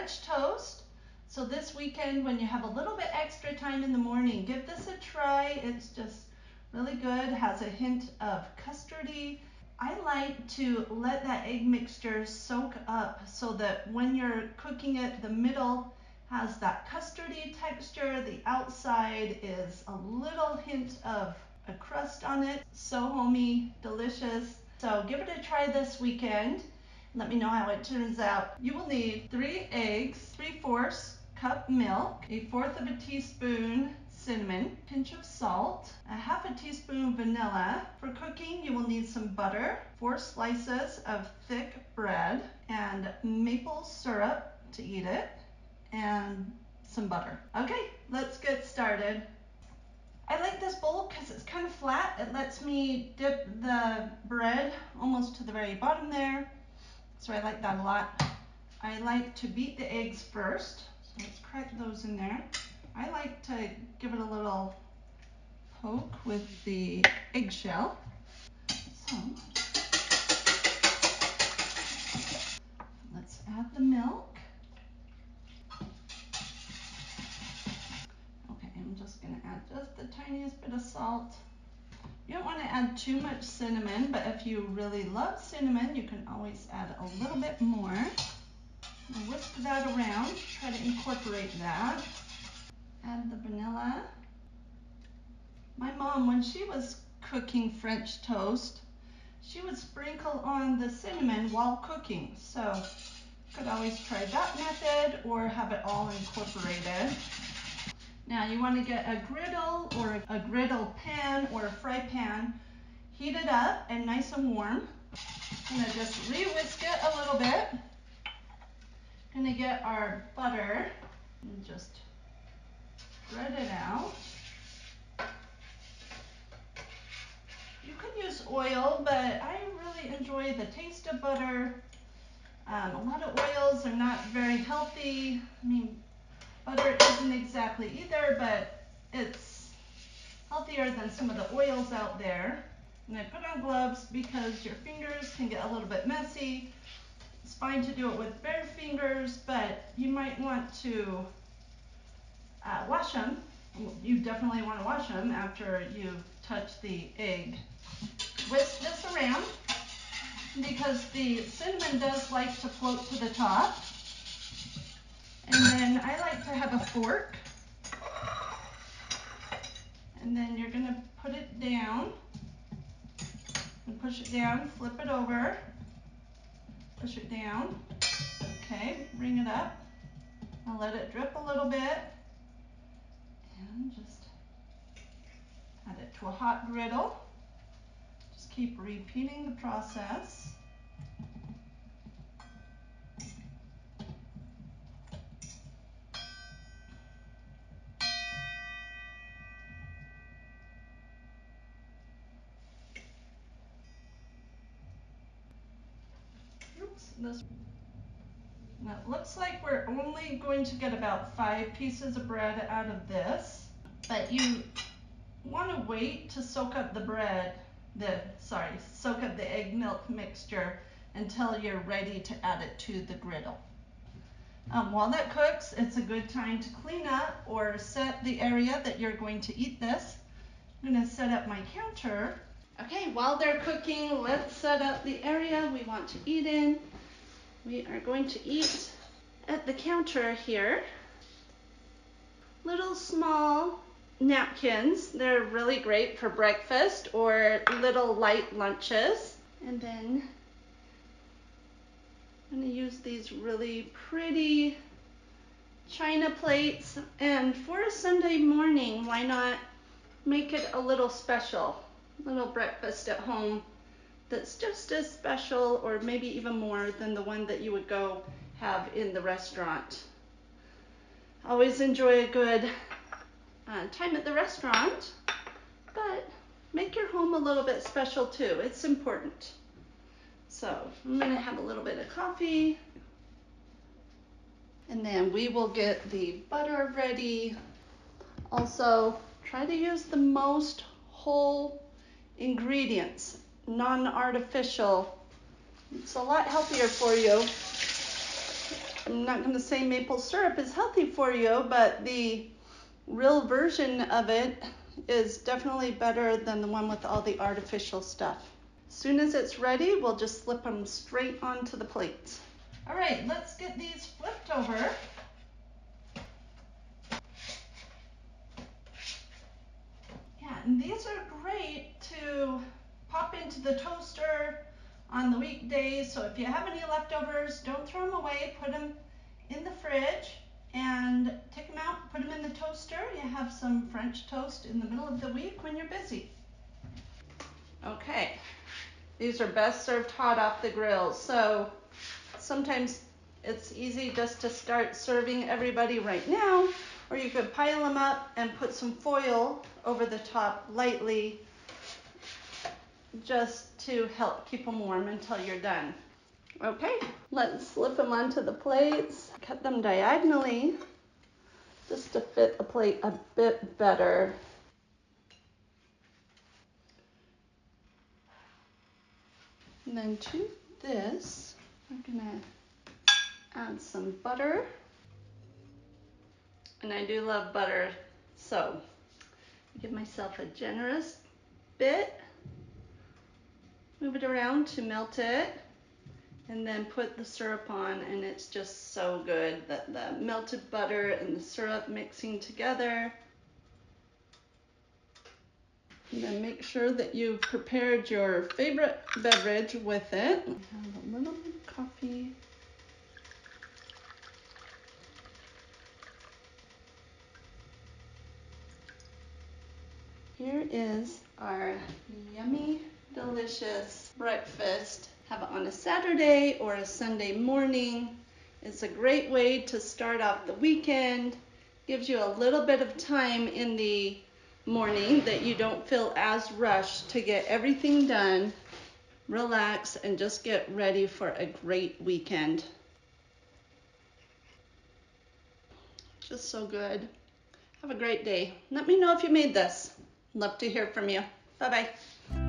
French toast. So this weekend, when you have a little bit extra time in the morning, give this a try. It's just really good, has a hint of custardy. I like to let that egg mixture soak up so that when you're cooking it, the middle has that custardy texture, the outside is a little hint of a crust on it. So homey, delicious. So give it a try this weekend. Let me know how it turns out. You will need 3 eggs, 3/4 cup milk, 1/4 of a teaspoon cinnamon, pinch of salt, 1/2 teaspoon vanilla. For cooking, you will need some butter, 4 slices of thick bread, and maple syrup to eat it, and some butter. Okay, let's get started. I like this bowl because it's kind of flat. It lets me dip the bread almost to the very bottom there. So I like that a lot. I like to beat the eggs first. So let's crack those in there. I like to give it a little poke with the eggshell. So let's add the milk. Okay, I'm just going to add just the tiniest bit of salt. You don't want to add too much cinnamon, but if you really love cinnamon, you can always add a little bit more. Now whisk that around, try to incorporate that. Add the vanilla. My mom, when she was cooking French toast, she would sprinkle on the cinnamon while cooking. So you could always try that method or have it all incorporated. Now you want to get a griddle or a griddle pan or a fry pan. Heat it up and nice and warm. I'm going to just re-whisk it a little bit. Going to get our butter and just spread it out. You could use oil, but I really enjoy the taste of butter. A lot of oils are not very healthy. I mean, butter isn't exactly either, but it's healthier than some of the oils out there. And I put on gloves because your fingers can get a little bit messy. It's fine to do it with bare fingers, but you might want to wash them. You definitely want to wash them after you've touched the egg. Whisk this around because the cinnamon does like to float to the top. And then I like to have a fork. And then you're going to put it down and push it down, flip it over, push it down. Okay, bring it up. I'll let it drip a little bit and just add it to a hot griddle. Just keep repeating the process. Oops, now it looks like we're only going to get about 5 pieces of bread out of this, but you want to wait to soak up the bread, soak up the egg milk mixture until you're ready to add it to the griddle. While that cooks, it's a good time to clean up or set the area that you're going to eat this. I'm going to set up my counter. Okay, while they're cooking, let's set up the area we want to eat in. We are going to eat at the counter here. Little small napkins. They're really great for breakfast or little light lunches. And then I'm going to use these really pretty china plates. And for a Sunday morning, why not make it a little special? Little breakfast at home that's just as special or maybe even more than the one that you would go have in the restaurant. Always enjoy a good time at the restaurant, but make your home a little bit special too. It's important. So I'm going to have a little bit of coffee, and then we will get the butter ready. Also, try to use the most whole ingredients, non-artificial. It's a lot healthier for you. I'm not going to say maple syrup is healthy for you, but the real version of it is definitely better than the one with all the artificial stuff. As soon as it's ready, we'll just slip them straight onto the plates. All right, let's get these flipped over. Yeah, and these are great to pop into the toaster on the weekdays. So if you have any leftovers, don't throw them away. Put them in the fridge and take them out, put them in the toaster. You have some French toast in the middle of the week when you're busy. Okay, these are best served hot off the grill. So sometimes it's easy just to start serving everybody right now, or you could pile them up and put some foil over the top lightly just to help keep them warm until you're done. Okay, let's slip them onto the plates. Cut them diagonally just to fit the plate a bit better. And then to this, we're gonna add some butter. And I do love butter, so give myself a generous bit. Move it around to melt it, and then put the syrup on, and it's just so good that the melted butter and the syrup mixing together. And then make sure that you've prepared your favorite beverage with it. Have a little bit of coffee. Here is our yummy, delicious breakfast. Have it on a Saturday or a Sunday morning. It's a great way to start off the weekend. Gives you a little bit of time in the morning that you don't feel as rushed to get everything done. Relax and just get ready for a great weekend. Just so good. Have a great day. Let me know if you made this. Love to hear from you. Bye-bye.